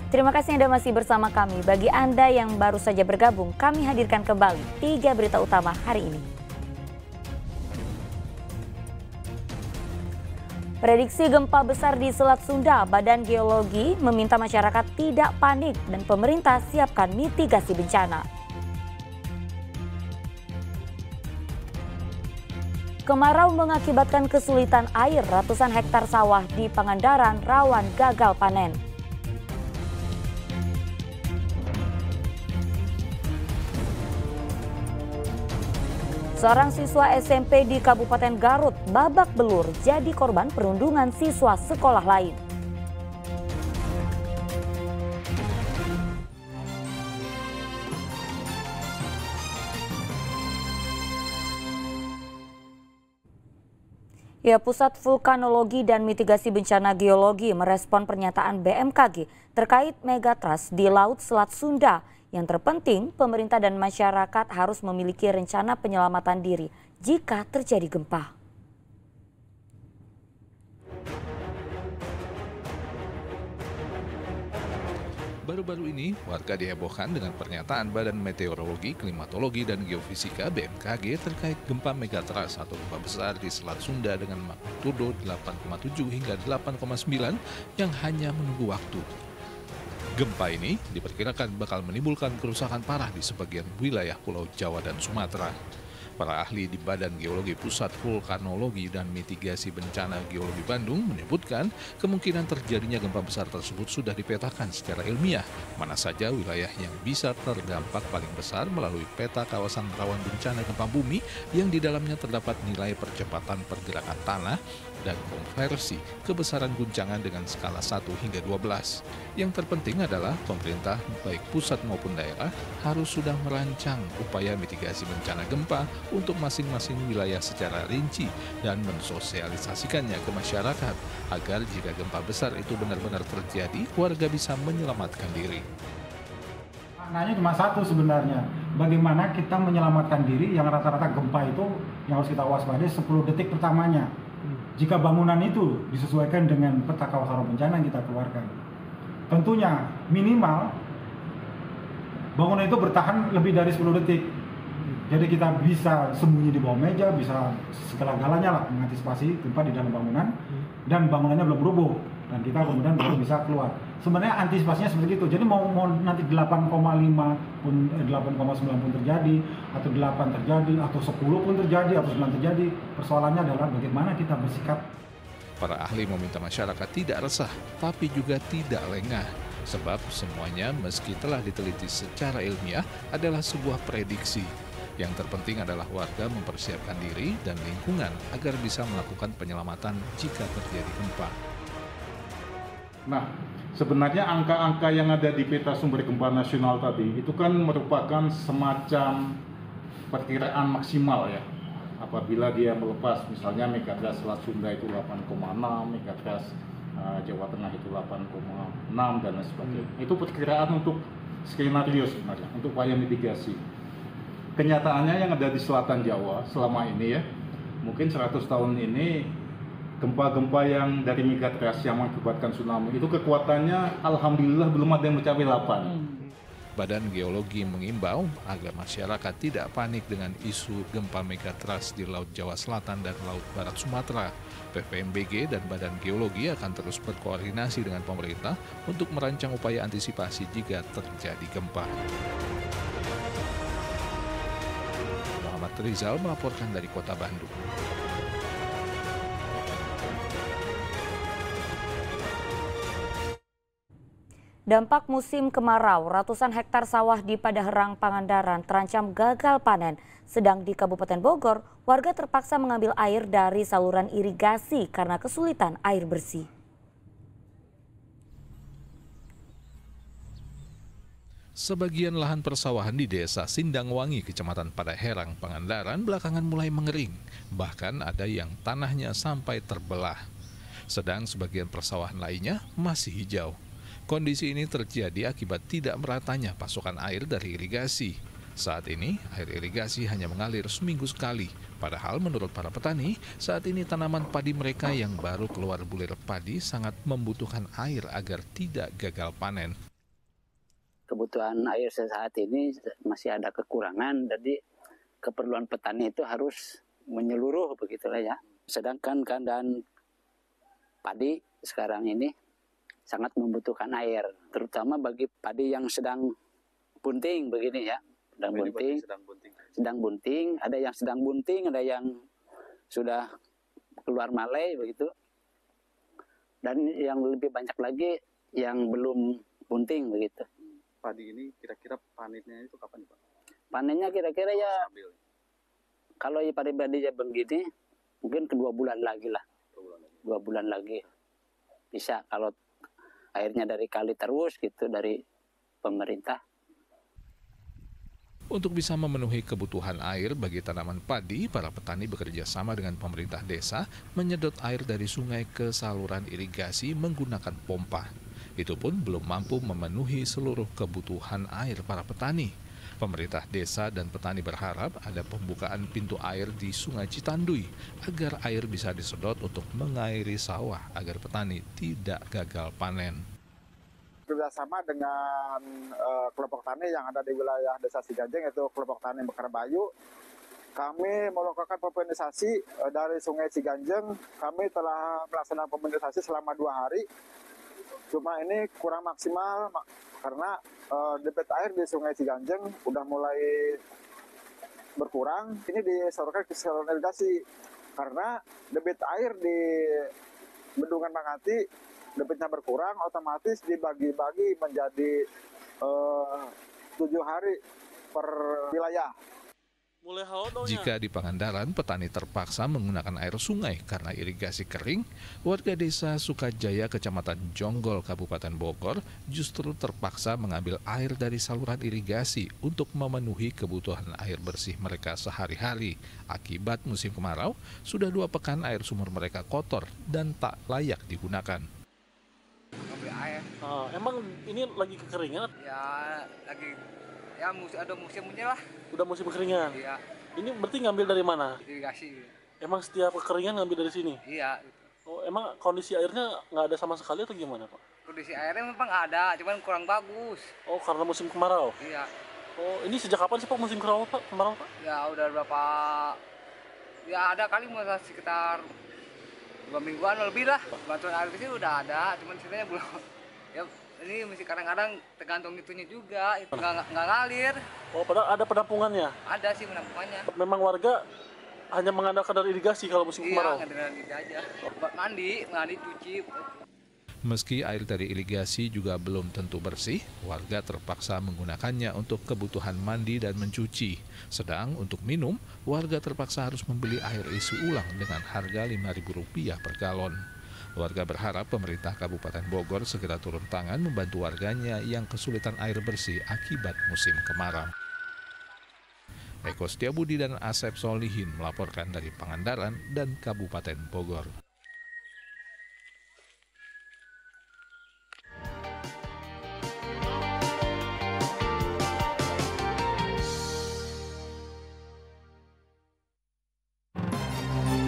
Terima kasih Anda masih bersama kami. Bagi Anda yang baru saja bergabung, kami hadirkan kembali 3 berita utama hari ini. Prediksi gempa besar di Selat Sunda, Badan Geologi meminta masyarakat tidak panik dan pemerintah siapkan mitigasi bencana. Kemarau mengakibatkan kesulitan air, ratusan hektar sawah di Pangandaran rawan gagal panen. Seorang siswa SMP di Kabupaten Garut babak belur jadi korban perundungan siswa sekolah lain. Ya, Pusat Vulkanologi dan Mitigasi Bencana Geologi merespon pernyataan BMKG terkait megatrust di Laut Selat Sunda. Yang terpenting, pemerintah dan masyarakat harus memiliki rencana penyelamatan diri jika terjadi gempa. Baru-baru ini, warga dihebohkan dengan pernyataan Badan Meteorologi, Klimatologi, dan Geofisika (BMKG) terkait gempa megatrust atau gempa besar di Selat Sunda dengan magnitudo 8,7 hingga 8,9 yang hanya menunggu waktu. Gempa ini diperkirakan bakal menimbulkan kerusakan parah di sebagian wilayah Pulau Jawa dan Sumatera. Para ahli di Badan Geologi Pusat Vulkanologi dan Mitigasi Bencana Geologi Bandung menyebutkan kemungkinan terjadinya gempa besar tersebut sudah dipetakan secara ilmiah. Mana saja wilayah yang bisa terdampak paling besar melalui peta kawasan rawan bencana gempa bumi yang di dalamnya terdapat nilai percepatan pergerakan tanah dan konversi kebesaran guncangan dengan skala 1 hingga 12. Yang terpenting adalah pemerintah baik pusat maupun daerah harus sudah merancang upaya mitigasi bencana gempa untuk masing-masing wilayah secara rinci dan mensosialisasikannya ke masyarakat agar jika gempa besar itu benar-benar terjadi, warga bisa menyelamatkan diri. Maknanya cuma satu sebenarnya, bagaimana kita menyelamatkan diri yang rata-rata gempa itu yang harus kita waspadai 10 detik pertamanya. Jika bangunan itu disesuaikan dengan peta kawasan bencana yang kita keluarkan. Tentunya minimal bangunan itu bertahan lebih dari 10 detik. Jadi kita bisa sembunyi di bawah meja, bisa segala-galanya lah mengantisipasi gempa di dalam bangunan dan bangunannya belum rubuh dan kita kemudian baru bisa keluar. Sebenarnya antisipasinya seperti itu. Jadi mau nanti 8,5 pun 8,9 pun terjadi atau 8 terjadi atau 10 pun terjadi atau 9 terjadi, persoalannya adalah bagaimana kita bersikap. Para ahli meminta masyarakat tidak resah tapi juga tidak lengah. Sebab semuanya meski telah diteliti secara ilmiah adalah sebuah prediksi. Yang terpenting adalah warga mempersiapkan diri dan lingkungan agar bisa melakukan penyelamatan jika terjadi gempa. Nah, sebenarnya angka-angka yang ada di peta sumber gempa nasional tadi itu kan merupakan semacam perkiraan maksimal ya. Apabila dia melepas misalnya megatrust Selat Sunda itu 8,6, megatrust Jawa Tengah itu 8,6 dan lain sebagainya. Itu perkiraan untuk skenario sebenarnya, untuk upaya mitigasi. Kenyataannya yang ada di selatan Jawa selama ini ya, mungkin 100 tahun ini gempa-gempa yang dari megatrust yang mengakibatkan tsunami itu kekuatannya alhamdulillah belum ada yang mencapai 8. Badan Geologi mengimbau agar masyarakat tidak panik dengan isu gempa megatrust di Laut Jawa Selatan dan Laut Barat Sumatera. PVMBG dan Badan Geologi akan terus berkoordinasi dengan pemerintah untuk merancang upaya antisipasi jika terjadi gempa. Muhammad Rizal melaporkan dari Kota Bandung. Dampak musim kemarau, ratusan hektar sawah di Padaherang, Pangandaran terancam gagal panen. Sedang di Kabupaten Bogor, warga terpaksa mengambil air dari saluran irigasi karena kesulitan air bersih. Sebagian lahan persawahan di Desa Sindangwangi, Kecamatan Padaherang, Pangandaran belakangan mulai mengering. Bahkan ada yang tanahnya sampai terbelah. Sedang sebagian persawahan lainnya masih hijau. Kondisi ini terjadi akibat tidak meratanya pasokan air dari irigasi. Saat ini, air irigasi hanya mengalir seminggu sekali. Padahal menurut para petani, saat ini tanaman padi mereka yang baru keluar bulir padi sangat membutuhkan air agar tidak gagal panen. kebutuhan air saat ini masih ada kekurangan, jadi keperluan petani itu harus menyeluruh begitulah ya. Sedangkan keadaan padi sekarang ini sangat membutuhkan air, terutama bagi padi yang sedang bunting begini ya. Sedang bunting, ada yang sedang bunting, ada yang sudah keluar malai begitu. Dan yang lebih banyak lagi yang belum bunting begitu. Padi ini kira-kira panennya itu kapan Pak? Panennya kira-kira ya kalau padi ya begini mungkin ke 2 bulan lagi lah. 2 bulan lagi bisa kalau airnya dari kali terus gitu dari pemerintah. Untuk bisa memenuhi kebutuhan air bagi tanaman padi, para petani bekerja sama dengan pemerintah desa menyedot air dari sungai ke saluran irigasi menggunakan pompa. Itu pun belum mampu memenuhi seluruh kebutuhan air para petani. Pemerintah desa dan petani berharap ada pembukaan pintu air di Sungai Citanduy agar air bisa disedot untuk mengairi sawah agar petani tidak gagal panen. Bekerjasama dengan kelompok tani yang ada di wilayah Desa Ciganjeng, yaitu kelompok tani Mekar Bayu, kami melakukan pembenisasi dari Sungai Ciganjeng. Kami telah melaksanakan pembenisasi selama 2 hari. Cuma ini kurang maksimal karena debit air di Sungai Ciganjeng udah mulai berkurang. Ini disalurkan ke saluran irigasi karena debit air di Bendungan Mangati debitnya berkurang, otomatis dibagi-bagi menjadi 7 hari per wilayah. Jika di Pangandaran, petani terpaksa menggunakan air sungai karena irigasi kering, warga desa Sukajaya, Kecamatan Jonggol, Kabupaten Bogor, justru terpaksa mengambil air dari saluran irigasi untuk memenuhi kebutuhan air bersih mereka sehari-hari. Akibat musim kemarau, sudah 2 pekan air sumur mereka kotor dan tak layak digunakan. Air. Emang ini lagi kekeringan? Ya, lagi ada musimnya lah. Udah musim kekeringan? Iya. Ini berarti ngambil dari mana? Irigasi. Emang setiap kekeringan ngambil dari sini? Iya. Oh, emang kondisi airnya nggak ada sama sekali atau gimana, Pak? Kondisi airnya memang ada, cuman kurang bagus. Oh, karena musim kemarau? Iya. Oh, ini sejak kapan sih Pak musim kemarau, Pak? Ya, udah berapa... Ya, ada kali sekitar 2 mingguan lebih lah. Bantuan air kecil udah ada, cuman sisanya belum. Ya, ini mesti kadang-kadang tergantung itunya juga, itu nggak ngalir. Oh, padahal ada penampungannya? Ada sih penampungannya. Memang warga hanya mengandalkan dari irigasi kalau musim kemarau? Iya, ngandalkan irigasi aja. Buat mandi, cuci. Meski air dari irigasi juga belum tentu bersih, warga terpaksa menggunakannya untuk kebutuhan mandi dan mencuci. Sedang untuk minum, warga terpaksa harus membeli air isi ulang dengan harga Rp5.000 per galon. Warga berharap pemerintah Kabupaten Bogor segera turun tangan membantu warganya yang kesulitan air bersih akibat musim kemarau. Eko Setiabudi dan Asep Solihin melaporkan dari Pangandaran dan Kabupaten Bogor.